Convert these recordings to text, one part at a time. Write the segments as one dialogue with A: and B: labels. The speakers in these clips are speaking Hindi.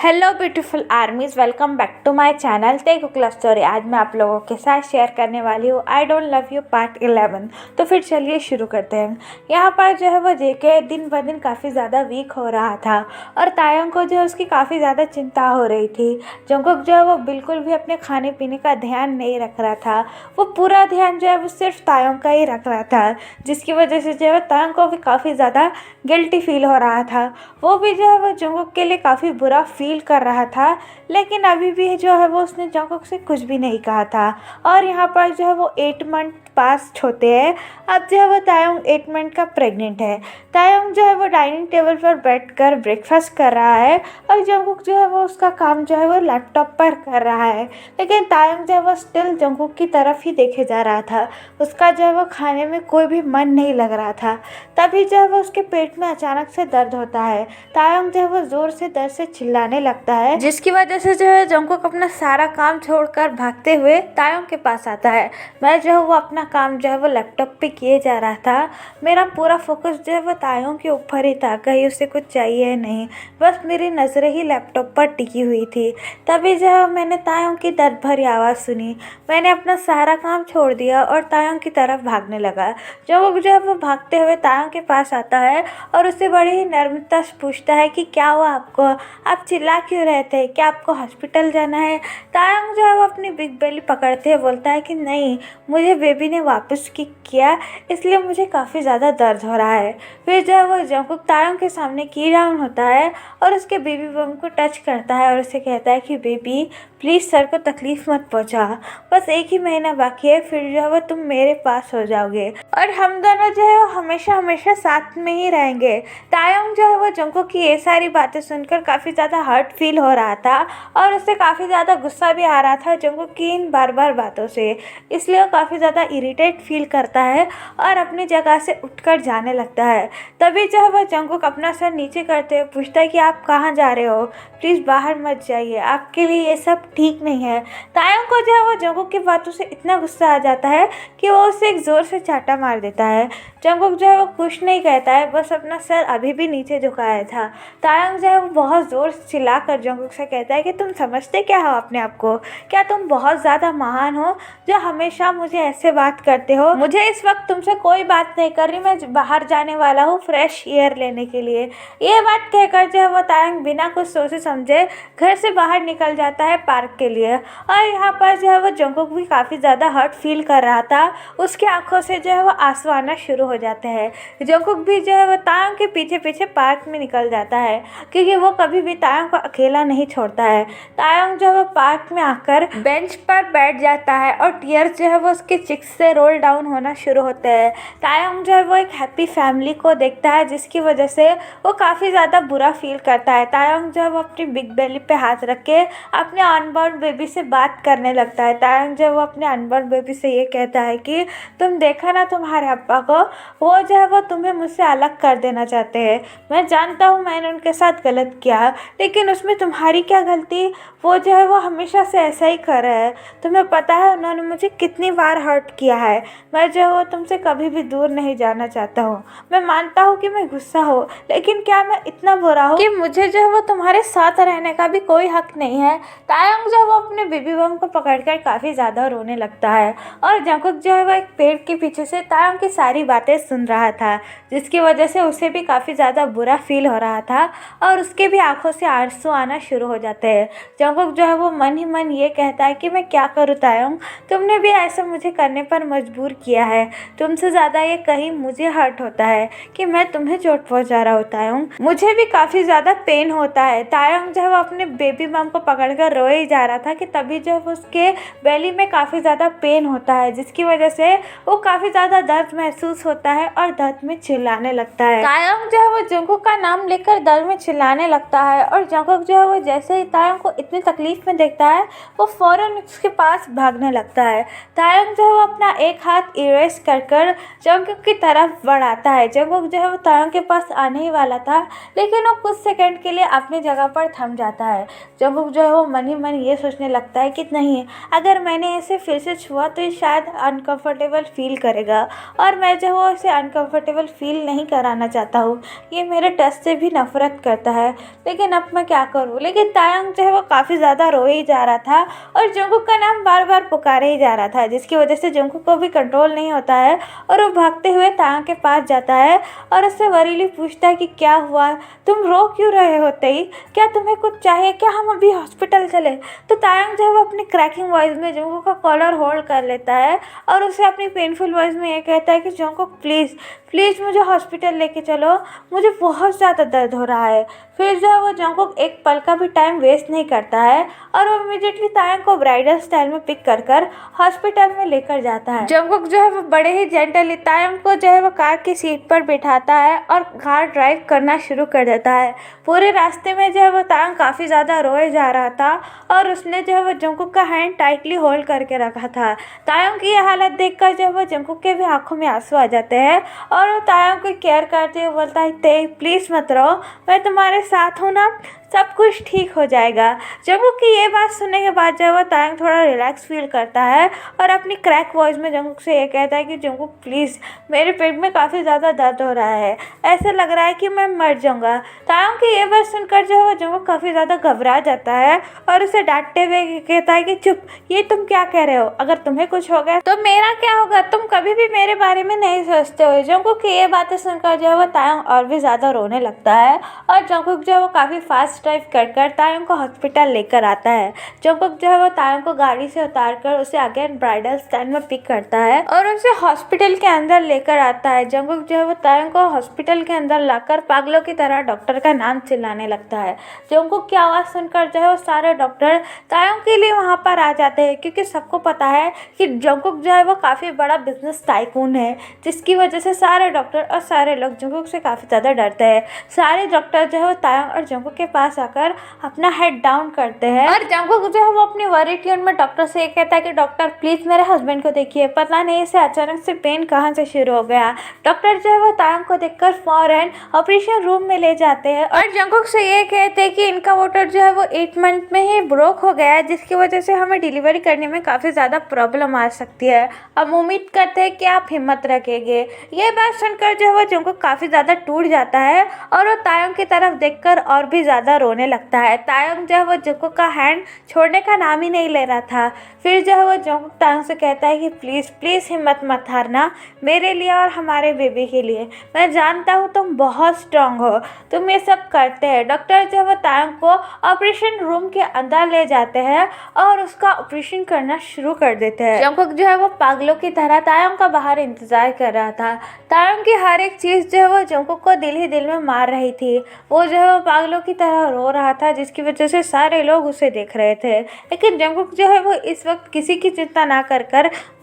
A: Hello beautiful armies, welcome back to my channel Taekook love story. आज मैं आप लोगों के साथ शेयर करने वाली हूँ I don't love you part 11। तो फिर चलिए शुरू करते हैं। यहाँ पर जो है वो जेके दिन ब दिन काफ़ी ज़्यादा वीक हो रहा था और तायंग को जो है उसकी काफ़ी ज़्यादा चिंता हो रही थी। जंगकुक जो है वो बिल्कुल भी अपने खाने पीने का ध्यान नहीं रख रहा था। वो पूरा ध्यान जो है वो सिर्फ तायंग का ही रख रहा था, जिसकी वजह से जो है तायंग को भी काफ़ी ज़्यादा गिल्टी फील हो रहा था। वो भी जो है वो जंगकुक के लिए काफ़ी बुरा फील कर रहा था, लेकिन अभी भी जो है वो उसने जंगकुक से कुछ भी नहीं कहा था। और यहाँ पर जो है वो 8 मंथ पास्ट होते हैं। अब जो है वो तायंग 8 मंथ का प्रेग्नेंट है। तायंग जो है वो डाइनिंग टेबल पर बैठकर ब्रेकफास्ट कर रहा है और जंगकुक जो है वो उसका काम जो है वो लैपटॉप पर कर रहा है। लेकिन तायंग जो है वो स्टिल जंगकुक की तरफ ही देखे जा रहा था। उसका जो है वो खाने में कोई भी मन नहीं लग रहा था। तभी जो है वो उसके पेट में अचानक से दर्द होता है। तायंग जो है वो जोर से दर्द से चिल्लाने लगता है, जिसकी वजह से जो है जंगकुक अपना सारा काम छोड़कर भागते हुए तायंग के पास आता है। मैं जो है वो अपना काम जो है वो लैपटॉप पे किए जा रहा था। मेरा पूरा फोकस जो है वो तायंग के ऊपर ही था, कहीं उसे कुछ चाहिए नहीं, बस मेरी नज़रें ही लैपटॉप पर टिकी हुई थी। तभी जो है मैंने तायंग की दर्द भरी आवाज़ सुनी। मैंने अपना सारा काम छोड़ दिया और तायंग की तरफ भागने लगा। जंगकुक जो है वो भागते हुए तायंग के पास आता है और उससे बड़ी ही नर्मता से पूछता है कि क्या हुआ आपको, आप चिल्ला क्यों रहे थे, क्या आपको हॉस्पिटल जाना है। तायंग जो है वो अपनी बिग बेली पकड़ते हुए बोलता है कि नहीं, मुझे बेबी ने वापस किक किया, इसलिए मुझे काफ़ी ज़्यादा दर्द हो रहा है। फिर जो है वो जंगकुक तायंग के सामने की डाउन होता है और उसके बेबी बम को टच करता है और उसे कहता है कि बेबी प्लीज़ सर को तकलीफ़ मत पहुंचा, बस 1 ही महीना बाकी है, फिर जो है वो तुम मेरे पास हो जाओगे और हम दोनों जो है वो हमेशा हमेशा साथ में ही रहेंगे। तायंग जो है वो जंगकुक की ये सारी बातें सुनकर काफ़ी ज़्यादा हर्ट फील हो रहा था और उससे काफ़ी ज़्यादा गुस्सा भी आ रहा था जंगकुक की इन बार बार बातों से। इसलिए वो काफ़ी ज़्यादा इरिटेट फील करता है और अपनी जगह से उठकर जाने लगता है। तभी जो है वो जंगकुक अपना सर नीचे करते हुए पूछता है कि आप कहाँ जा रहे हो, प्लीज़ बाहर मत जाइए, आपके लिए ये सब ठीक नहीं है। तायंग को जो है वो जंगकुक की बातों से इतना गुस्सा आ जाता है कि वो उसे एक ज़ोर से चाटा मार देता है। जंगकुक जो है वो कुछ नहीं कहता है, बस अपना सर अभी भी नीचे झुकाया था। तायंग जो है वो बहुत ज़ोर से चिल्लाकर जंगकुक से कहता है कि तुम समझते क्या हो अपने आप को, क्या तुम बहुत ज़्यादा महान हो जो हमेशा मुझे ऐसे बात करते हो। मुझे इस वक्त तुमसे कोई बात नहीं कर रही, मैं बाहर जाने वाला हूँ फ्रेश एयर लेने के लिए। ये बात कहकर जो है वो तायंग बिना कुछ सोचे समझे घर से बाहर निकल जाता है पार्क के लिए। और यहाँ पर जो है वो जंगकुक भी काफ़ी ज़्यादा हर्ट फील कर रहा था। उसकी आंखों से जो है वो आंसू आना शुरू हो जाते हैं। जंगकुक भी जो है वो तायंग के पीछे पीछे पार्क में निकल जाता है, क्योंकि वो कभी भी तायंग को अकेला नहीं छोड़ता है। तायंग जो है वो पार्क में आकर बेंच पर बैठ जाता है और टीयर्स जो है वो उसके चिक्स से रोल डाउन होना शुरू होते हैं। तायंग जो है वो एक हैप्पी फैमिली को देखता है, जिसकी वजह से वो काफ़ी ज़्यादा बुरा फील करता है। तायंग जो है वो अपनी बिग बेली पे हाथ रख के अपने अनबॉर्न बेबी से बात करने लगता है। तायंग जो है वो अपने अनबॉर्न बेबी से ये कहता है कि तुम देखा ना तुम्हारे अब्बा को, वो जो है वो तुम्हें मुझसे अलग कर देना चाहते हैं। मैं जानता हूँ मैंने उनके साथ गलत किया, लेकिन उसमें तुम्हारी क्या गलती, वो जो है वो हमेशा से ऐसा ही कर रहा है। तुम्हें पता है उन्होंने मुझे कितनी बार हर्ट किया है। मैं जो है वो तुमसे कभी भी दूर नहीं जाना चाहता हूँ। मैं मानता हूँ कि मैं गुस्सा हूँ, लेकिन क्या मैं इतना बुरा हूँ कि मुझे जो है वो तुम्हारे साथ रहने का भी कोई हक नहीं है। तायंग जो है वो अपने बेबी बम को पकड़कर काफ़ी ज़्यादा रोने लगता है और जंगकुक जो है वो एक पेड़ के पीछे से तायंग की सारी बातें सुन रहा था, जिसकी वजह से उसे भी काफ़ी ज़्यादा बुरा फील हो रहा था और उसके भी आंखों से आंसू आना शुरू हो जाते हैं। जंगकुक जो है वो मन ही मन ये कहता है कि मैं क्या करूँ तायंग, तुमने भी ऐसा मुझे करने पर मजबूर किया है। तुमसे ज़्यादा ये कहीं मुझे हर्ट होता है कि मैं तुम्हें चोट पहुँचा रहा हूँ तायंग, मुझे भी काफ़ी ज़्यादा पेन होता है। तायंग जो है वो अपने बेबी बम को पकड़कर रोए ही जा रहा था कि तभी जो है वो उसके बेली में काफ़ी ज़्यादा पेन होता है, जिसकी वजह से वो काफ़ी ज़्यादा दर्द महसूस होता है और दर्द में चिल्लाने लगता है। तायंग जो है वो जंगकुक का नाम लेकर दर्द में चिल्लाने लगता है और जंगकुक जो है वो जैसे ही तायंग को इतनी तकलीफ में देखता है वो फौरन उसके पास भागने लगता है। तायंग जो है वो अपना एक हाथ इरेज कर कर जंगकुक की तरफ बढ़ाता है। जंगकुक जो है वो तायंग के पास आने ही वाला था, लेकिन वो कुछ सेकंड के लिए अपनी जगह पर थम जाता है। जंगकुक जो है वो मन ही मन तायंग ये सोचने लगता है कि नहीं, अगर मैंने इसे फिर से छुआ तो ये शायद अनकंफर्टेबल फील करेगा, और मैं जो है उसे अनकंफर्टेबल फील नहीं कराना चाहता हूँ। ये मेरे टच से भी नफरत करता है, लेकिन अब मैं क्या करूँ। लेकिन तायंग जो है वो काफ़ी ज़्यादा रो ही जा रहा था और जंगकुक का नाम बार बार पुकारे ही जा रहा था, जिसकी वजह से जंगकुक को भी कंट्रोल नहीं होता है और वो भागते हुए तायंग के पास जाता है और उससे वरीली पूछता है कि क्या हुआ, तुम रो क्यों रहे हो तेई, क्या तुम्हें कुछ चाहिए, क्या हम अभी हॉस्पिटल चले। तो तायंग जो है वो अपनी क्रैकिंग वॉइस में जंगकुक का कॉलर होल्ड कर लेता है और उसे अपनी पेनफुल वॉइस में ये कहता है कि जंगकुक प्लीज़ प्लीज़ मुझे हॉस्पिटल लेके चलो, मुझे बहुत ज़्यादा दर्द हो रहा है। फिर जो है वो जंगकुक एक पल का भी टाइम वेस्ट नहीं करता है और वो इमीडिएटली तायंग को ब्राइडल स्टाइल में पिक कर हॉस्पिटल में लेकर जाता है। जंगकुक जो है वो बड़े ही जेंटली तायंग को जो है वो कार की सीट पर बिठाता है और कार ड्राइव करना शुरू कर देता है। पूरे रास्ते में जो है वो तायंग काफ़ी ज़्यादा रोए जा रहा था और उसने जो है वो जंगकुक का हैंड टाइटली होल्ड करके रखा था। तायंग की यह हालत देखकर जो है वो जंगकुक के भी आंखों में आंसू आ जाते हैं और वो तायंग को केयर करते हुए बोलता है, ते प्लीज़ मत रहो, मैं तुम्हारे साथ हूँ ना, सब कुछ ठीक हो जाएगा। जंगकुक की ये बात सुनने के बाद जो है वो तायंग थोड़ा रिलैक्स फील करता है और अपनी क्रैक वॉइस में जंगकुक से ये कहता है कि जंगकुक प्लीज़, मेरे पेट में काफ़ी ज़्यादा दर्द हो रहा है, ऐसा लग रहा है कि मैं मर जाऊँगा। तायंग की ये बात सुनकर जो है वो जंगकुक काफ़ी ज़्यादा घबरा जाता है और उसे डांटते हुए कहता है कि चुप, ये तुम क्या कह रहे हो, अगर तुम्हें कुछ हो गया तो मेरा क्या होगा, तुम कभी भी मेरे बारे में नहीं सोचते हो। जंगकुक की ये बातें सुनकर जो है वो तायंग और भी ज़्यादा रोने लगता है और जंगकुक जो है वो काफ़ी फास्ट ड्राइव कर तायंग को हॉस्पिटल लेकर आता है। जंगकुक जो है वो तायंग को गाड़ी से उतारकर उसे अगेन ब्राइडल स्टैंड में पिक करता है और उसे हॉस्पिटल के अंदर लेकर आता है। जंगकुक जो है वो तायंग को हॉस्पिटल के अंदर लाकर पागलों की तरह डॉक्टर का नाम चिल्लाने लगता है। जंगकुक की आवाज़ सुनकर जो है वो सारे डॉक्टर तायंग के लिए वहाँ पर आ जाते हैं, क्योंकि सबको पता है कि जंगकुक जो है वो काफ़ी बड़ा बिजनेस टाइकून है, जिसकी वजह से सारे डॉक्टर और सारे लोग जंगकुक से काफ़ी ज़्यादा डरते हैं। सारे डॉक्टर जो है वो तायंग और जंगकुक के पास आकर अपना हेड डाउन करते हैं और जंगकुक जो है वो अपनी वरी ट्यून में डॉक्टर से ये कहता है कि डॉक्टर प्लीज मेरे हस्बैंड को देखिए, पता नहीं इसे अचानक से पेन कहाँ से शुरू हो गया। डॉक्टर जो है वो तायंग को देखकर फौरन ऑपरेशन रूम में ले जाते हैं और जंगकुक से ये कहते हैं कि इनका वोटर जो है वो 8 मंथ में ही ब्रोक हो गया है, जिसकी वजह से हमें डिलीवरी करने में काफ़ी ज़्यादा प्रॉब्लम आ सकती है। हम उम्मीद करते हैं कि आप हिम्मत रखेंगे। ये बात सुनकर जो है वो जंगकुक काफ़ी ज़्यादा टूट जाता है और वो तायंग की तरफ देखकर और भी ज़्यादा रोने लगता है। तायंग जो है वो जंगकुक का हैंड छोड़ने का नाम ही नहीं ले रहा था। फिर जो है वो जंगकुक तायंग से कहता है कि प्लीज़ प्लीज़ हिम्मत मत हारना, मेरे लिए और हमारे बेबी के लिए। मैं जानता हूँ तुम बहुत स्ट्रांग हो, तुम ये सब करते हैं। डॉक्टर जो है वो तायंग को ऑपरेशन रूम के अंदर ले जाते हैं और उसका ऑपरेशन करना शुरू कर देते हैं। जंगकुक जो है वो पागलों की तरह तायंग का बाहर इंतजार कर रहा था। तायंग की हर एक चीज़ जो है वो जंगकुक को दिल ही दिल में मार रही थी। वो जो है वो पागलों की तरह रो रहा था, जिसकी वजह से सारे लोग उसे देख रहे थे। लेकिन जंगकुक जो है वो इस वक्त किसी की चिंता ना कर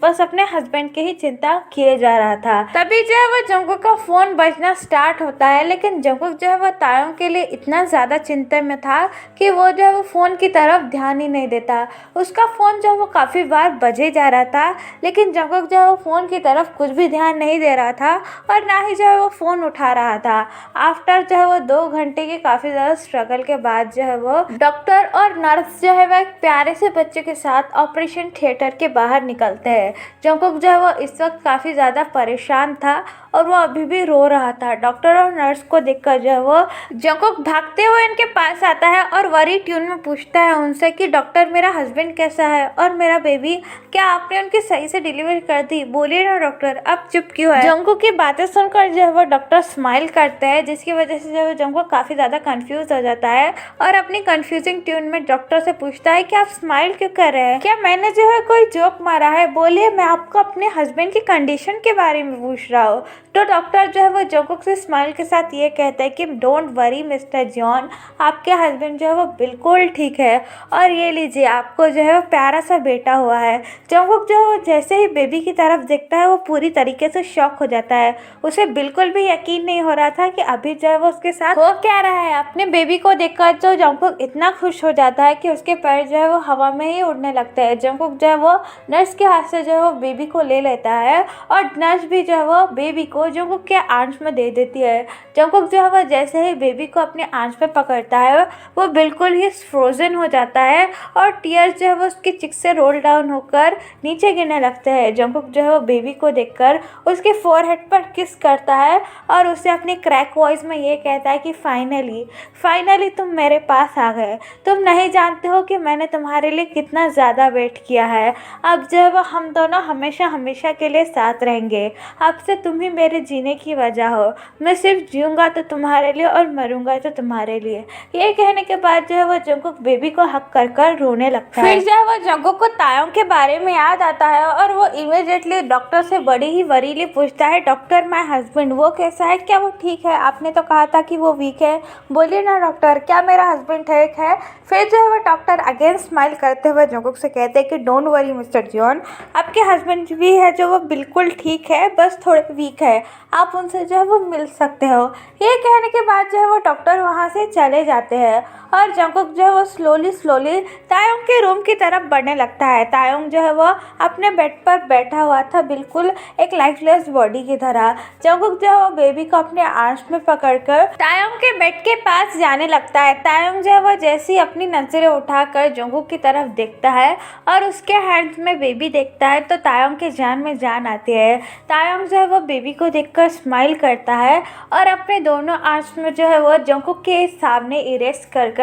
A: बस अपने हस्बैंड की ही चिंता किए जा रहा था। तभी जो है वो जंगकुक का फोन बजना स्टार्ट होता है, लेकिन जंगकुक जो है वो तायंग के लिए इतना ज़्यादा चिंता में था कि वो जो है वो फ़ोन की तरफ ध्यान ही नहीं देता। उसका फ़ोन जो है वो काफ़ी बार बजे जा रहा था, लेकिन जंगकुक जो है वो फ़ोन की तरफ कुछ भी ध्यान नहीं दे रहा था और ना ही जो है वो फ़ोन उठा रहा था। आफ्टर जो है वो 2 घंटे के काफ़ी ज़्यादा स्ट्रगल के बाद जो है वो डॉक्टर और नर्स जो है वह एक प्यारे से बच्चे के साथ ऑपरेशन थिएटर के बाहर निकलते हैं। जंगकुक जो है वो इस वक्त काफ़ी ज़्यादा परेशान था और वो अभी भी रो रहा था। डॉक्टर और नर्स को देखकर जो है वो जंगकुक भागते हुए इनके पास आता है और वरी ट्यून में पूछता है उनसे कि डॉक्टर मेरा हस्बैंड कैसा है और मेरा बेबी, क्या आपने उनकी सही से डिलीवरी कर दी? बोलिए ना डॉक्टर, अब चुप क्यों है? जंगकुक की बातें सुनकर जो है वो डॉक्टर स्माइल करते हैं, जिसकी वजह से जो है जंगकुक काफ़ी ज़्यादा कंफ्यूज हो जाता है और अपनी कंफ्यूजिंग ट्यून में डॉक्टर से पूछता है कि आप स्माइल क्यों कर रहे हैं? क्या मैंने जो है कोई जोक मारा है? बोलिए, मैं आपको अपने हस्बैंड की कंडीशन के बारे में पूछ रहा हूँ। तो डॉक्टर जो है वो जंगकुक से स्माइल के साथ ये कहता है कि डोंट वरी मिस्टर जॉन, आपके हस्बैंड जो है वो बिल्कुल ठीक है और ये लीजिए आपको जो है वो प्यारा सा बेटा हुआ है। जंगकुक जो है वो जैसे ही बेबी की तरफ देखता है वो पूरी तरीके से शॉक हो जाता है। उसे बिल्कुल भी यकीन नहीं हो रहा था कि अभी जो है वो उसके साथ हो क्या रहा है। अपने बेबी को देखकर तो जंगकुक इतना खुश हो जाता है कि उसके पैर जो है वो हवा में ही उड़ने लगते हैं। जंगकुक जो है वो नर्स के हाथ से जो है वो बेबी को ले लेता है और नर्स भी जो है वो बेबी को वो जंगकुक के आर्म्स में दे देती है। जंगकुक जो है वो जैसे ही बेबी को अपने आर्म्स में पकड़ता है वो बिल्कुल ही फ्रोजन हो जाता है और टीयर्स जो है वो उसके चिक से रोल डाउन होकर नीचे गिरने लगते हैं। जंगकुक जो है वो बेबी को देखकर उसके फोरहेड पर किस करता है और उसे अपनी क्रैक वॉइस में ये कहता है कि फाइनली तुम मेरे पास आ गए। तुम नहीं जानते हो कि मैंने तुम्हारे लिए कितना ज़्यादा वेट किया है। अब जो है वो हम दोनों हमेशा हमेशा के लिए साथ रहेंगे। अब से तुम ही मेरे जीने की वजह हो। मैं सिर्फ जीऊँगा तो तुम्हारे लिए और मरूंगा तो तुम्हारे लिए। ये कहने के बाद जो है वो जंगकुक बेबी को हक कर कर रोने लगता है। फिर जो है वो जंगकुक को तायोंग के बारे में याद आता है और वो इमीडिएटली डॉक्टर से बड़ी ही वरीली पूछता है, डॉक्टर माय हस्बैंड वो कैसा है, क्या वो ठीक है? आपने तो कहा था कि वो वीक है। बोलिए ना डॉक्टर, क्या मेरा हस्बैंड ठीक है? फिर जो है वो डॉक्टर अगेन स्माइल करते हुए जंगकुक से कहते हैं कि डोंट वरी मिस्टर जियोन, आपके हस्बैंड भी है जो वो बिल्कुल ठीक है, बस थोड़े वीक है। आप उनसे जो है वो मिल सकते हो। ये कहने के बाद जो है वो डॉक्टर वहाँ से चले जाते हैं और जंगकुक जो है वो स्लोली तायोंग के रूम की तरफ बढ़ने लगता है। तायोंग जो है वो अपने बेड पर बैठा हुआ था बिल्कुल एक लाइफलेस बॉडी की तरह। जंगकुक जो है वो बेबी को अपने आर्म्स में पकड़कर तायोंग के बेड के पास जाने लगता है। तायोंग जो है वो जैसे ही अपनी नज़रें उठाकर जंगकुक की तरफ देखता है और उसके हैंड्स में बेबी देखता है तो तायोंग के जान में जान आती है। तायोंग जो है वो बेबी को देखकर स्माइल करता है और अपने दोनों आर्म्स में जो है वो जंगकुक के सामने इरेज कर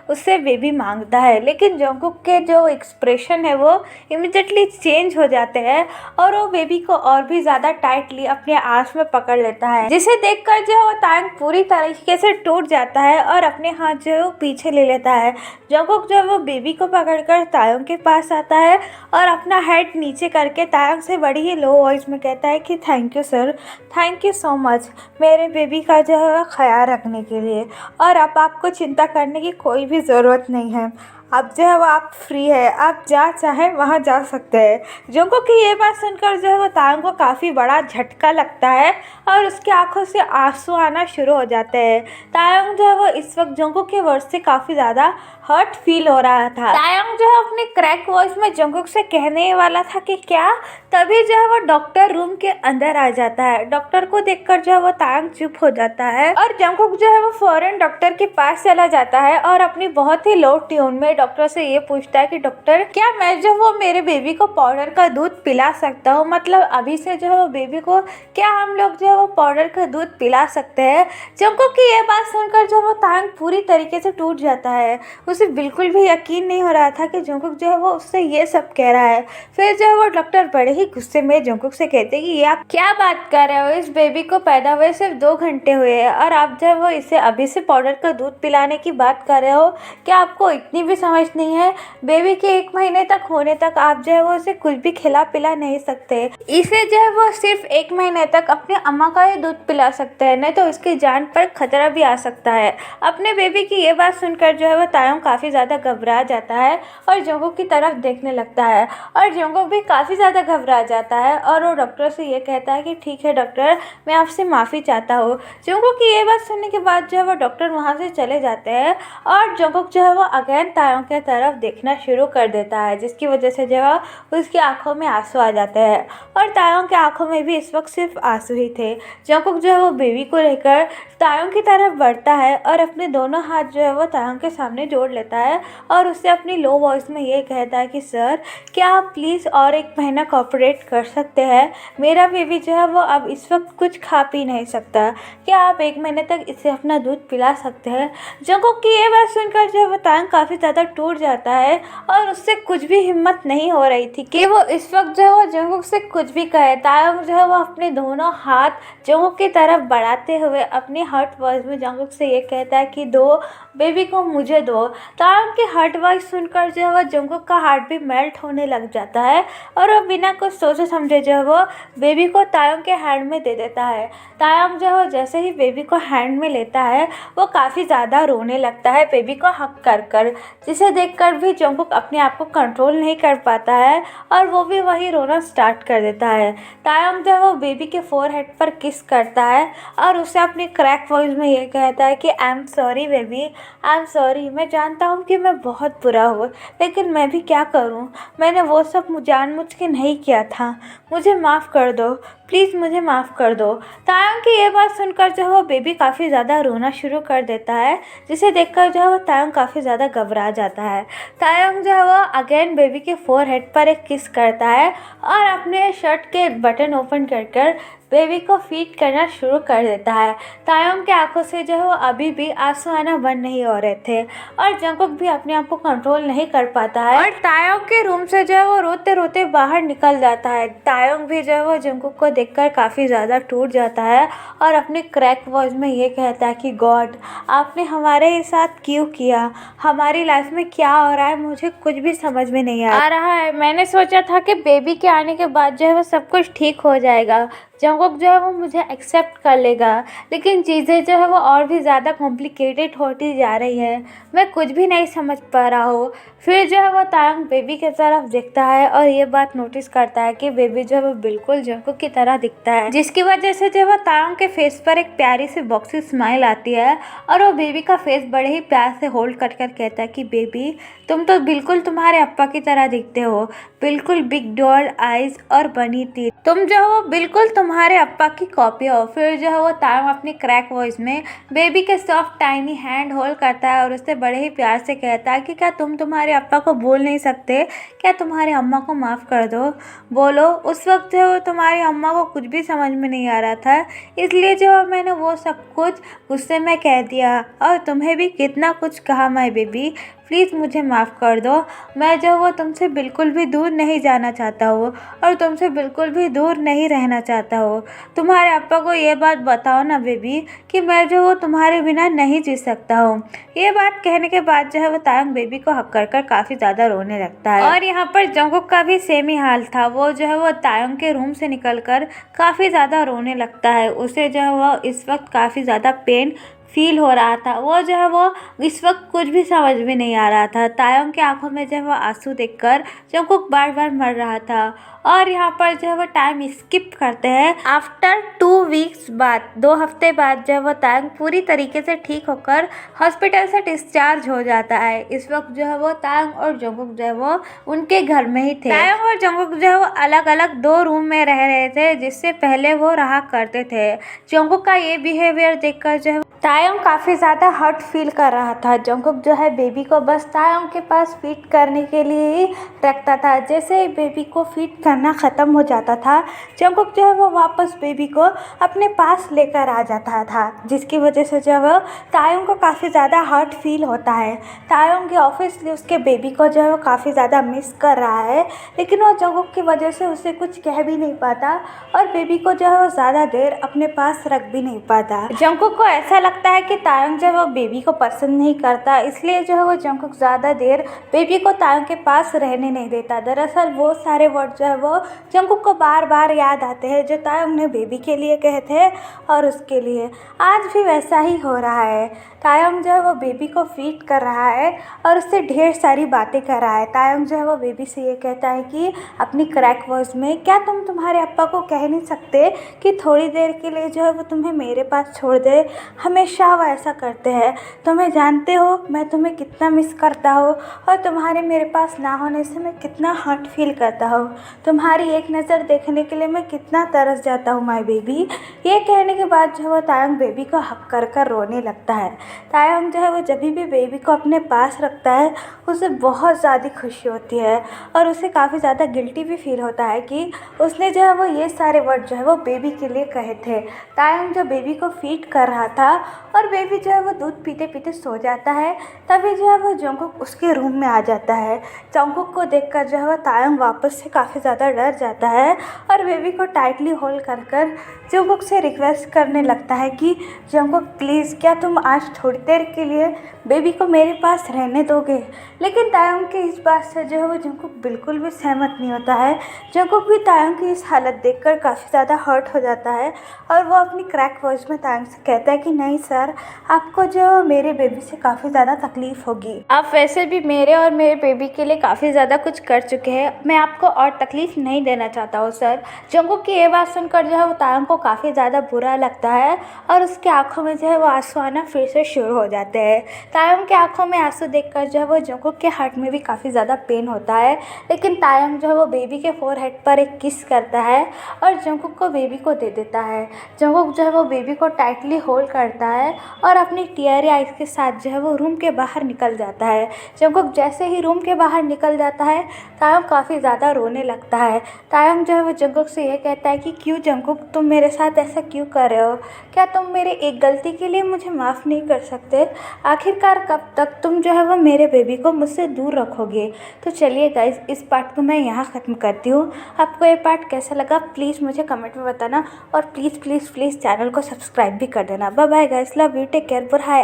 A: उससे बेबी मांगता है, लेकिन जंगकुक के जो एक्सप्रेशन है वो इमिडिएटली चेंज हो जाते हैं और वो बेबी को और भी ज़्यादा टाइटली अपने आर्म्स में पकड़ लेता है, जिसे देखकर जो है वो तायोंग पूरी तरीके से टूट जाता है और अपने हाथ जो है वो पीछे ले लेता है। जंगकुक जो है वो बेबी को पकड़कर तायोंग के पास आता है और अपना हेड नीचे करके तायोंग से बड़ी ही लो वॉइस में कहता है कि thank you sir, thank you so much मेरे बेबी का जो है ख्याल रखने के लिए, और अब आपको चिंता करने की कोई भी ज़रूरत नहीं है। अब जो है वो आप फ्री है, आप जहाँ चाहें वहाँ जा सकते हैं। जंगकुक की ये बात सुनकर जो है वो तायोंग को काफ़ी बड़ा झटका लगता है और उसकी आंखों से आंसू आना शुरू हो जाते हैं। तायोंग जो है वो इस वक्त जंगकुक के वर्ड से काफ़ी ज़्यादा हर्ट फील हो रहा था। तायोंग जो है अपने क्रैक वॉइस में जंगकुक से कहने वाला था कि क्या, तभी जो है वो डॉक्टर रूम के अंदर आ जाता है। डॉक्टर को देखकर जो है वो तायोंग चुप हो जाता है और जंगकुक जो है वो फौरन डॉक्टर के पास चला जाता है और अपनी बहुत ही लो ट्यून में डॉक्टर से ये पूछता है कि डॉक्टर, क्या मैं जो वो मेरे बेबी को पाउडर का दूध पिला सकता हूँ? मतलब अभी से जो है वो बेबी को क्या हम लोग जो है वो पाउडर का दूध पिला सकते हैं? जंगकुक की ये बात सुनकर जो वो तायोंग पूरी तरीके से टूट जाता है। उसे बिल्कुल भी यकीन नहीं हो रहा था कि जंगकुक जो है वो उससे ये सब कह रहा है। फिर जो है वो डॉक्टर बड़े ही गुस्से में जंगकुक से कहते हैं कि ये आप क्या बात कर रहे हो? इस बेबी को पैदा हुए सिर्फ 2 घंटे हुए हैं और आप जो है वो इसे अभी से पाउडर का दूध पिलाने की बात कर रहे हो? क्या आपको इतनी भी समझ नहीं है? बेबी के 1 महीने तक होने तक आप जो है वो उसे कुछ भी खिला पिला नहीं सकते। इसे जो है वो सिर्फ 1 महीने तक अपने अम्मा का ही दूध पिला सकते हैं, नहीं तो इसकी जान पर खतरा भी आ सकता है। अपने बेबी की ये बात सुनकर जो है वो तायोंग काफ़ी ज़्यादा घबरा जाता है और जंगकुक की तरफ देखने लगता है और जंगकुक भी काफ़ी ज़्यादा घबरा जाता है और वो डॉक्टर से ये कहता है कि ठीक है डॉक्टर, मैं आपसे माफ़ी चाहता हूँ। जंगकुक की ये बात सुनने के बाद जो है वो डॉक्टर वहाँ से चले जाते हैं और जंगकुक जो है वो अगेन तायोंग के तरफ देखना शुरू कर देता है, जिसकी वजह से जो है उसकी आंखों में आंसू आ जाते हैं और तायोंग की आंखों में भी इस वक्त सिर्फ आंसू ही थे। जंगकुक जो है वो बेबी को लेकर तायोंग की तरफ बढ़ता है और अपने दोनों हाथ जो है वो तायोंग के सामने जोड़ लेता है और उससे अपनी लो वॉइस में ये कहता है कि सर, क्या आप प्लीज़ और 1 महीना कोऑपरेट कर सकते हैं? मेरा बेबी जो है वो अब इस वक्त कुछ खा पी नहीं सकता। क्या आप 1 महीने तक इसे अपना दूध पिला सकते हैं? जंगकुक की ये बात सुनकर जो है वो तायोंग काफ़ी ज़्यादा टूट जाता है और उससे कुछ भी हिम्मत नहीं हो रही थी कि वो इस वक्त जो है वो जंगकुक से कुछ भी कहे। तायोंग जो है वो अपने दोनों हाथ जंगकुक की तरफ बढ़ाते हुए अपनी हर्ट वॉइस में जंगकुक से ये कहता है कि दो, बेबी को मुझे दो। तायोंग की हर्ट वॉइस सुनकर जो है वो जंगकुक का हार्ट भी मेल्ट होने लग जाता है और वो बिना कुछ सोचे समझे जो है वो बेबी को तायोंग के हैंड में दे देता है। तायोंग जो है वो जैसे ही बेबी को हैंड में लेता है वो काफ़ी ज़्यादा रोने लगता है बेबी को हक कर कर, जिसे देखकर भी जंगकुक अपने आप को कंट्रोल नहीं कर पाता है और वो भी वही रोना स्टार्ट कर देता है। तायोंग जो है वो बेबी के फोरहेड पर किस करता है और उसे अपनी क्रैक वॉइस में ये कहता है कि I am sorry baby, I am sorry. मैं जानता हूँ कि मैं बहुत बुरा हूँ, लेकिन मैं भी क्या करूँ? मैंने वो सब जानबूझ के नहीं किया था। मुझे माफ़ कर दो, प्लीज़ मुझे माफ़ कर दो। तायंग की ये बात सुनकर जो है वो बेबी काफ़ी ज़्यादा रोना शुरू कर देता है, जिसे देखकर जो है वो तायंग काफ़ी ज़्यादा घबरा जाता है। तायंग जो है वो अगेन बेबी के फोरहेड पर एक किस करता है और अपने शर्ट के बटन ओपन कर बेबी को फीड करना शुरू कर देता है। तायंग की आंखों से जो है वो अभी भी आंसू आना बंद नहीं हो रहे थे और जंगकुक भी अपने आप को कंट्रोल नहीं कर पाता है और तायंग के रूम से जो है वो रोते रोते बाहर निकल जाता है। तायंग भी जो है वो जंगकुक को देखकर काफ़ी ज़्यादा टूट जाता है और अपने क्रैक वॉइस में ये कहता है कि गॉड, आपने हमारे साथ क्यों किया, हमारी लाइफ में क्या हो रहा है, मुझे कुछ भी समझ में नहीं आ रहा है। मैंने सोचा था कि बेबी के आने के बाद जो है वो सब कुछ ठीक हो जाएगा, जंगकुक जो है वो मुझे एक्सेप्ट कर लेगा, लेकिन चीज़ें जो है वो और भी ज़्यादा कॉम्प्लिकेटेड होती जा रही है, मैं कुछ भी नहीं समझ पा रहा हूँ। फिर जो है वो तायंग बेबी की तरफ देखता है और ये बात नोटिस करता है कि बेबी जो है वो बिल्कुल जंगकुक की तरह दिखता है, जिसकी वजह से जो है वो तायंग के फेस पर एक प्यारी सी बॉक्सी स्माइल आती है और वो बेबी का फेस बड़े ही प्यार से होल्ड कर कहता है कि बेबी, तुम तो बिल्कुल तुम्हारे अप्पा की तरह दिखते हो, बिल्कुल बिग डॉल आइज और बनी थी, तुम जो हो बिल्कुल तुम्हारे अप्पा की कॉपी हो। फिर जो है वो तायंग अपनी क्रैक वॉइस में बेबी के सॉफ्ट टाइनी हैंड होल्ड करता है और उससे बड़े ही प्यार से कहता है कि क्या तुम तुम्हारे अप्पा को भूल नहीं सकते, क्या तुम्हारी अम्मा को माफ़ कर दो, बोलो। उस वक्त जो है तुम्हारी अम्मा को कुछ भी समझ में नहीं आ रहा था, इसलिए जो मैंने वो सब कुछ गुस्से में कह दिया और तुम्हें भी कितना कुछ कहा माय बेबी, प्लीज़ मुझे माफ़ कर दो। मैं जो वो तुमसे बिल्कुल भी दूर नहीं जाना चाहता हूँ और तुमसे बिल्कुल भी दूर नहीं रहना चाहता हूँ। तुम्हारे अप्पा को ये बात बताओ ना बेबी कि मैं जो वो तुम्हारे बिना नहीं जी सकता हूँ। ये बात कहने के बाद जो है वो तायंग बेबी को हक कर काफ़ी ज़्यादा रोने लगता है और यहाँ पर जंगकुक का भी सेम ही हाल था। वो जो है वो तायंग के रूम से निकलकर काफ़ी ज़्यादा रोने लगता है। उसे जो है वो इस वक्त काफ़ी ज़्यादा पेन फील हो रहा था। वो जो है वो इस वक्त कुछ भी समझ में नहीं आ रहा था। तायंग की आंखों में जो है वो आंसू देखकर जंगकुक बार बार मर रहा था और यहाँ पर जो है वो टाइम स्किप करते हैं। आफ्टर 2 वीक्स बाद, 2 हफ्ते बाद जो है वो तायंग पूरी तरीके से ठीक होकर हॉस्पिटल से डिस्चार्ज हो जाता है। इस वक्त जो है वो तायंग और जंगकुक जो है वो उनके घर में ही थे। तायंग और जंगकुक जो है वो अलग अलग 2 रूम में रह रहे थे, जिससे पहले वो रहा करते थे। जंगकुक का ये बिहेवियर देखकर जो है तायंग काफ़ी ज़्यादा हर्ट फील कर रहा था। जंगकुक जो है बेबी को बस तायंग के पास फीड करने के लिए ही रखता था। जैसे ही बेबी को फीड करना ख़त्म हो जाता था, जंगकुक जो है वो वापस बेबी को अपने पास लेकर आ जाता था, जिसकी वजह से जो है तायंग को काफ़ी ज़्यादा हर्ट फील होता है। तायंग ऑब्वियसली उसके बेबी को जो है वो काफ़ी ज़्यादा मिस कर रहा है, लेकिन वो जंगकुक की वजह से उसे कुछ कह भी नहीं पाता और बेबी को जो है वो ज़्यादा देर अपने पास रख भी नहीं पाता। जंगकुक को ऐसा लगता है कि तायंग जो है वो बेबी को पसंद नहीं करता, इसलिए जो है वो जंगकुक ज़्यादा देर बेबी को तायंग के पास रहने नहीं देता। दरअसल वो सारे वर्ड जो है वो जंगकुक को बार बार याद आते हैं जो तायंग ने बेबी के लिए कहे थे और उसके लिए आज भी वैसा ही हो रहा है। तायंग जो है वो बेबी को फीड कर रहा है और उससे ढेर सारी बातें कर रहा है। तायंग जो है वो बेबी से ये कहता है कि अपनी क्रैक वॉइस में, क्या तुम तुम्हारे अप्पा को कह नहीं सकते कि थोड़ी देर के लिए जो है वो तुम्हें मेरे पास छोड़ दे, हमेशा वो ऐसा करते हैं। तुम्हें जानते हो मैं तुम्हें कितना मिस करता हूँ और तुम्हारे मेरे पास ना होने से मैं कितना हर्ट फील करता हूँ। तुम्हारी एक नज़र देखने के लिए मैं कितना तरस जाता हूँ माय बेबी। ये कहने के बाद जो है वो तायंग बेबी को हक कर कर रोने लगता है। तायंग जो है वो जब भी बेबी को अपने पास रखता है उसे बहुत ज़्यादा खुशी होती है और उसे काफ़ी ज़्यादा गिल्टी भी फील होता है कि उसने जो है वो ये सारे वर्ड जो है वो बेबी के लिए कहे थे। तायंग जो बेबी को फीड कर रहा था और बेबी जो है वो दूध पीते पीते सो जाता है, तभी जो है वो जंगकुक उसके रूम में आ जाता है। जंगकुक को देखकर जो है वो तायंग वापस से काफ़ी ज़्यादा डर जाता है और बेबी को टाइटली होल्ड कर कर जंगकुक से रिक्वेस्ट करने लगता है कि जंगकुक प्लीज़, क्या तुम आज थोड़ी देर के लिए बेबी को मेरे पास रहने दोगे। लेकिन तायंग की इस बात से जो है वो जंगकुक बिल्कुल भी सहमत नहीं होता है। जंगकुक भी तायंग की इस हालत देखकर काफ़ी ज़्यादा हर्ट हो जाता है और वो अपनी क्रैक वॉइस में तायंग से कहता है कि नहीं नहीं सर, आपको जो मेरे बेबी से काफ़ी ज़्यादा तकलीफ़ होगी। आप वैसे भी मेरे और मेरे बेबी के लिए काफ़ी ज़्यादा कुछ कर चुके हैं, मैं आपको और तकलीफ़ नहीं देना चाहता हूँ सर। जंगकुक की ये बात सुनकर जो है वो तायंग को काफ़ी ज़्यादा बुरा लगता है और उसकी आंखों में जो है वो आंसू आना फिर से शुरू हो जाते हैं। तायंग की आंखों में आंसू देखकर जो है वो जंगकुक के हार्ट में भी काफ़ी ज़्यादा पेन होता है, लेकिन तायंग जो है वो बेबी के फोरहेड पर एक किस करता है और जंगकुक को बेबी को दे देता है। जंगकुक जो है वो बेबी को टाइटली होल्ड करता है और अपनी टीयरी आइज के साथ जो है वो रूम के बाहर निकल जाता है। जंगकुक जैसे ही रूम के बाहर निकल जाता है, तायंग काफ़ी ज़्यादा रोने लगता है। तायंग जो है वो जंगकुक से ये कहता है कि क्यों जंगकुक, तुम मेरे साथ ऐसा क्यों कर रहे हो? क्या तुम मेरे एक गलती के लिए मुझे माफ़ नहीं कर सकते? आखिरकार कब तक तुम जो है वो मेरे बेबी को मुझसे दूर रखोगे? तो चलिए गाइस, इस पार्ट को मैं यहाँ ख़त्म करती हूँ। आपको ये पार्ट कैसा लगा प्लीज़ मुझे कमेंट में बताना और प्लीज़ प्लीज़ प्लीज़ चैनल को सब्सक्राइब भी कर देना। Bye bye guys, love you, take care, hi.